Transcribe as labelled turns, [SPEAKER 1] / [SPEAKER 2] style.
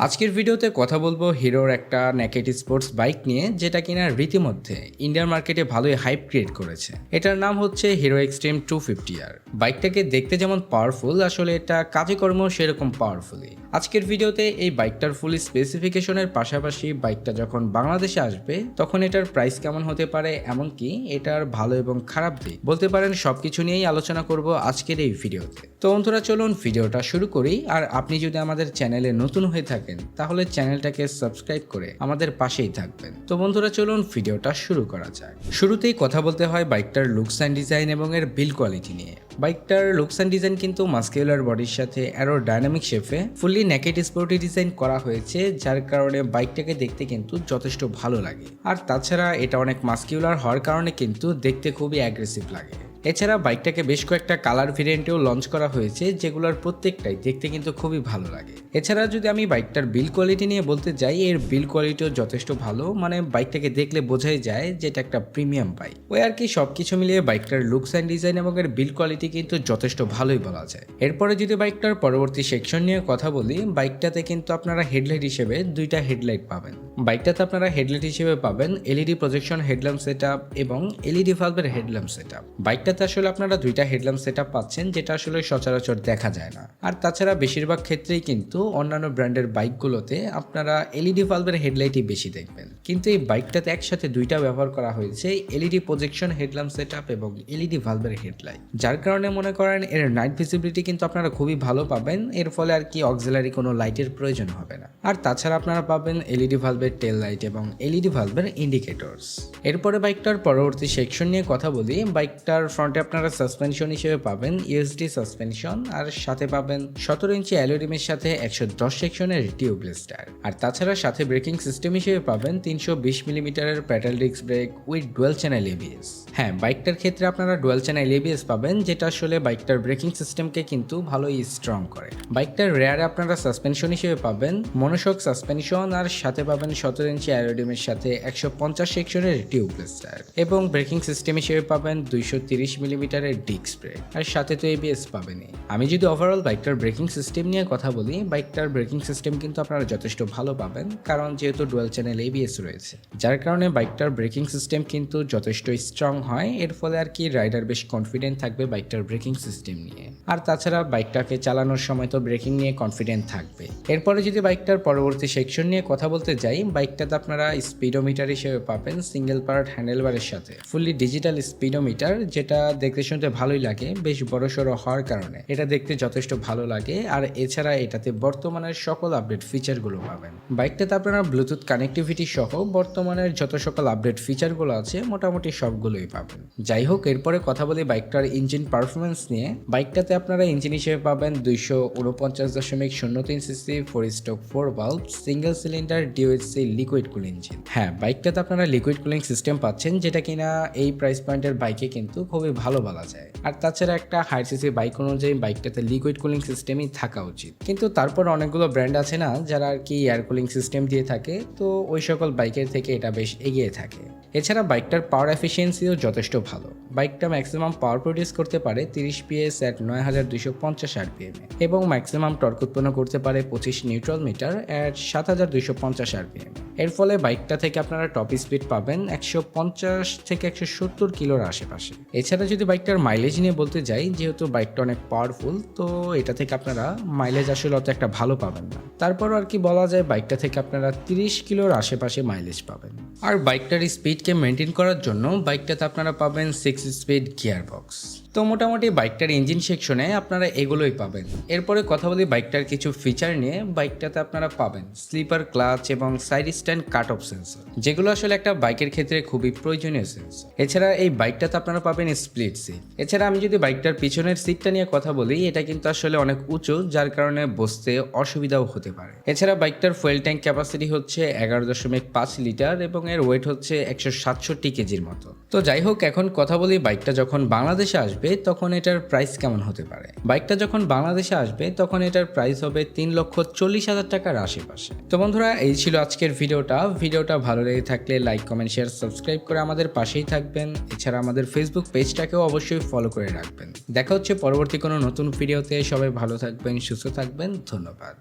[SPEAKER 1] আজকের ভিডিওতে কথা বলবো হিরোর একটা নেকেড স্পোর্টস বাইক নিয়ে, যেটা কিনা রীতিমধ্যে ইন্ডিয়ান মার্কেটে ভালোই হাইপ ক্রিয়েট করেছে। এটার নাম হচ্ছে হিরো এক্সট্রিম 250R। বাইকটাকে দেখতে যেমন পাওয়ারফুল, আসলে এটা কাজে কর্মেও সেরকম পাওয়ারফুলি। আজকের ভিডিওতে এই বাইকটার ফুল স্পেসিফিকেশনের পাশাপাশি বাইকটা যখন বাংলাদেশে আসবে তখন এটার প্রাইস কেমন হতে পারে, এমনকি এটার ভালো এবং খারাপ দিক বলতে পারেন সবকিছু নিয়েই আলোচনা করব আজকের এই ভিডিওতে। তো বন্ধুরা চলুন ভিডিওটা শুরু করি। আর আপনি যদি আমাদের চ্যানেলে নতুন হয়ে থাকেন তাহলে চ্যানেলটাকে সাবস্ক্রাইব করে আমাদের পাশেই থাকবেন। তো বন্ধুরা চলুন ভিডিওটা শুরু করা যাক। শুরুতেই কথা বলতে হয় বাইকটার লুকস অ্যান্ড ডিজাইন এবং এর বিল্ড কোয়ালিটি নিয়ে। বাইকটার লুকস অ্যান্ড ডিজাইন কিন্তু মাস্কুলার বডির সাথে অ্যারোডাইনামিক শেপে ফুললি নেকেড স্পোর্টি ডিজাইন করা হয়েছে, যার কারণে বাইকটাকে দেখতে কিন্তু যথেষ্ট ভালো লাগে। আর তাছাড়া এটা অনেক মাস্কুলার হওয়ার কারণে কিন্তু দেখতে খুবই অ্যাগ্রেসিভ লাগে। এছাড়া বাইকটাকে বেশ কয়েকটা কালার ভেরিয়েন্টেও লঞ্চ করা হয়েছে, যেগুলোর প্রত্যেকটাই দেখতে কিন্তু খুবই ভালো লাগে। এছাড়া যদি আমি বাইকটার বিল্ড কোয়ালিটি নিয়ে বলতে যাই, এর বিল্ড কোয়ালিটিও যথেষ্ট ভালো, মানে বাইকটাকে দেখলে বোঝাই যায় যে এটা একটা প্রিমিয়াম বাইক। ওই আর কি সবকিছু মিলিয়ে বাইকটার লুকস অ্যান্ড ডিজাইন এবং এর বিল্ড কোয়ালিটি কিন্তু যথেষ্ট ভালোই বলা যায়। এরপরে যদি বাইকটার পরবর্তী সেকশন নিয়ে কথা বলি, বাইকটাতে কিন্তু আপনারা হেডলাইট হিসেবে দুইটা হেডলাইট পাবেন। বাইকটাতে আপনারা হেডলাইট হিসেবে পাবেন এলইডি প্রজেকশন হেডল্যাম্প সেটআপ এবং এলইডি ভালভের হেডল্যাম্প সেটআপ। বাইকটাতে আসলে আপনারা দুইটা হেডল্যাম্প সেটআপ পাচ্ছেন, যেটা আসলে সচরাচর দেখা যায় না। আর তাছাড়া বেশিরভাগ ক্ষেত্রেই কিন্তু অন্যান্য ব্র্যান্ডের বাইকগুলোতে আপনারা এলইডি ভালভের হেডলাইটই বেশি দেখবেন, কিন্তু এই বাইকটাতে একসাথে দুইটা ব্যবহার করা হয়েছে, এলইডি প্রজেকশন হেডল্যাম্প সেটআপ এবং এলইডি ভালভের হেডলাইট, যার কারণে মনে করেন এর নাইট ভিজিবিলিটি কিন্তু আপনারা খুবই ভালো পাবেন। এর ফলে আর কি অক্সিলারি কোনো লাইটের প্রয়োজন হবে না। আর তাছাড়া আপনারা পাবেন এলইডি ভালভের টেল লাইট এবং এলইডি ভালভের ইন্ডিকেটরস। এরপরে বাইকটার পরবর্তী সেকশন নিয়ে কথা বলি। বাইকটার ফ্রন্টে আপনারা সাসপেনশন হিসেবে পাবেন ইউএসডি সাসপেনশন, আর সাথে পাবেন 17 ইঞ্চি অ্যালুরিমের সাথে 110 সেকশনের টিউবলেস টায়ার। আর তাছাড়া সাথে ব্রেকিং সিস্টেম হিসেবে পাবেন 320 মিলিমিটারের petal disc brake with dual channel ABS. হ্যাঁ, বাইকটার ক্ষেত্রে আপনারা ডুয়াল চ্যানেল এবিএস পাবেন, যেটা আসলে বাইকটার ব্রেকিং সিস্টেমকে কিন্তু ভালোই স্ট্রং করে। বাইকটার রেয়ারে আপনারা সাসপেনশন হিসেবে পাবেন মনোশক সাসপেনশন, আর সাথে পাবেন 17 ইঞ্চি অ্যারোডিমের সাথে 150 সেকশনের টিউবলেস টায়ার, এবং ব্রেকিং সিস্টেম হিসেবে পাবেন 230 মিলিমিটারের ডিস্ক ব্রেক, আর সাথে তো এবিএস পাবেনই। আমি যদি ওভারঅল বাইকটার ব্রেকিং সিস্টেম নিয়ে কথা বলি, বাইকটার ব্রেকিং সিস্টেম কিন্তু আপনারা যথেষ্ট ভালো পাবেন, কারণ যেহেতু ডুয়াল চ্যানেল এবিএস রয়েছে, যার কারণে বাইকটার ব্রেকিং সিস্টেম কিন্তু যথেষ্ট স্ট্রং হয়। এর ফলে আর কি রাইডার বেশ কনফিডেন্ট থাকবে বাইকটার ব্রেকিং সিস্টেম নিয়ে। আর তাছাড়া বাইকটাকে চালানোর সময় তো ব্রেকিং নিয়ে কনফিডেন্ট থাকবে। এরপরে যদি বাইকটার পরবর্তী সেকশন নিয়ে কথা বলতে যাই, বাইকটাতে আপনারা স্পিডোমিটার হিসেবে পাবেন সিঙ্গেল পার্ট হ্যান্ডেলবারের সাথে ফুললি ডিজিটাল স্পিডোমিটার, যেটা দেখতে শুনতে ভালোই লাগে, বেশ বড়সড় হওয়ার কারণে এটা দেখতে যথেষ্ট ভালো লাগে। আর এছাড়া এটাতে বর্তমানের সকল আপডেট ফিচারগুলো পাবেন। বাইকটাতে আপনারা ব্লুটুথ কানেক্টিভিটি সহ বর্তমানের যত সকল আপডেট ফিচারগুলো আছে মোটামুটি সবগুলোই পাবেন। যাই হোক, এরপরে কথা বলি বাইকটার ইঞ্জিন পারফরমেন্স নিয়ে। বাইকটাতে আপনারা ইঞ্জিন হিসেবে পাবেন 249.03 CC 4 stroke 4 valve single cylinder ডিওএইচসি liquid কুল ইঞ্জিন। হ্যাঁ, বাইকটাতে আপনারা লিকুইড কুলিং সিস্টেম পাচ্ছেন, যেটা কিনা এই প্রাইস পয়েন্টের বাইকে কিন্তু খুবই ভালো বলা যায়। আর তাছাড়া একটা হাই সিসি বাইক অনুযায়ী বাইকটাতে লিকুইড কুলিং সিস্টেমই থাকা উচিত, কিন্তু তারপর অনেকগুলো ব্র্যান্ড আছে না যারা আর কি এয়ার কুলিং সিস্টেম দিয়ে থাকে, তো ওই সকল বাইকের থেকে এটা বেশ এগিয়ে থাকে। এছাড়া বাইকটার পাওয়ার এফিসিয়েন্সিও যথেষ্ট ভালো। বাইকটা ম্যাক্সিমাম পাওয়ার প্রডিউস করতে পারে 30 PS অ্যাট 9250 RPM এবং ম্যাক্সিমাম টর্ক উৎপন্ন করতে পারে 25 নিউট্রাল মিটার অ্যাট 7250 RPM। এর ফলে বাইকটা থেকে আপনারা টপ স্পিড পাবেন 150 থেকে 170 কিলোর আশেপাশে। এছাড়া যদি বাইকটার মাইলেজ নিয়ে বলতে যাই, যেহেতু বাইকটা অনেক পাওয়ারফুল, তো এটা থেকে আপনারা মাইলেজ আসলে অত একটা ভালো পাবেন না। তারপর আর কি বলা যায়, বাইকটা থেকে আপনারা 30 কিলোর আশেপাশে মাইলেজ পাবেন। আর বাইকটার স্পিডকে মেনটেন করার জন্য বাইকটাতে আপনারা পাবেন 6 স্পিড গিয়ার বক্স। তো মোটামুটি বাইকটার ইঞ্জিন সেকশনে আপনারা এগুলোই পাবেন। এরপরে কথা বলি বাইকটার কিছু ফিচার নিয়ে। বাইকটাতে আপনারা পাবেন স্লিপার ক্লাচ এবং side stand cut off sensor, যেগুলো আসলে একটা বাইকের ক্ষেত্রে খুবই প্রয়োজনীয় সেন্সর। এছাড়া এই বাইকটাতে আপনারা পাবেন স্প্লিট সিট। এছাড়া আমি যদি বাইকটার পিছনের সিটটা নিয়ে কথা বলি, এটা কিন্তু আসলে অনেক উঁচু, যার কারণে বসতে অসুবিধাও হতে পারে। এছাড়া বাইকটার ফুয়েল ট্যাঙ্ক ক্যাপাসিটি হচ্ছে 11.5 লিটার এবং এর ওয়েট হচ্ছে 167 কেজির মতো। তো যাই হোক, এখন কথা বলি বাইকটা যখন বাংলাদেশে আসবে তখন এটার প্রাইস কেমন হতে পারে। বাইকটা যখন বাংলাদেশে আসবে তখন এটার প্রাইস হবে 3,40,000 টাকার আশেপাশে। তো বন্ধুরা, এই ছিল আজকের ভিডিওটা ভালো লেগে থাকলে লাইক, কমেন্ট, শেয়ার, সাবস্ক্রাইব করে আমাদের পাশেই থাকবেন। এছাড়া আমাদের ফেসবুক পেজটাকেও অবশ্যই ফলো করে রাখবেন। দেখা হচ্ছে পরবর্তী কোনো নতুন ভিডিওতে। সবাই ভালো থাকবেন, সুস্থ থাকবেন, ধন্যবাদ।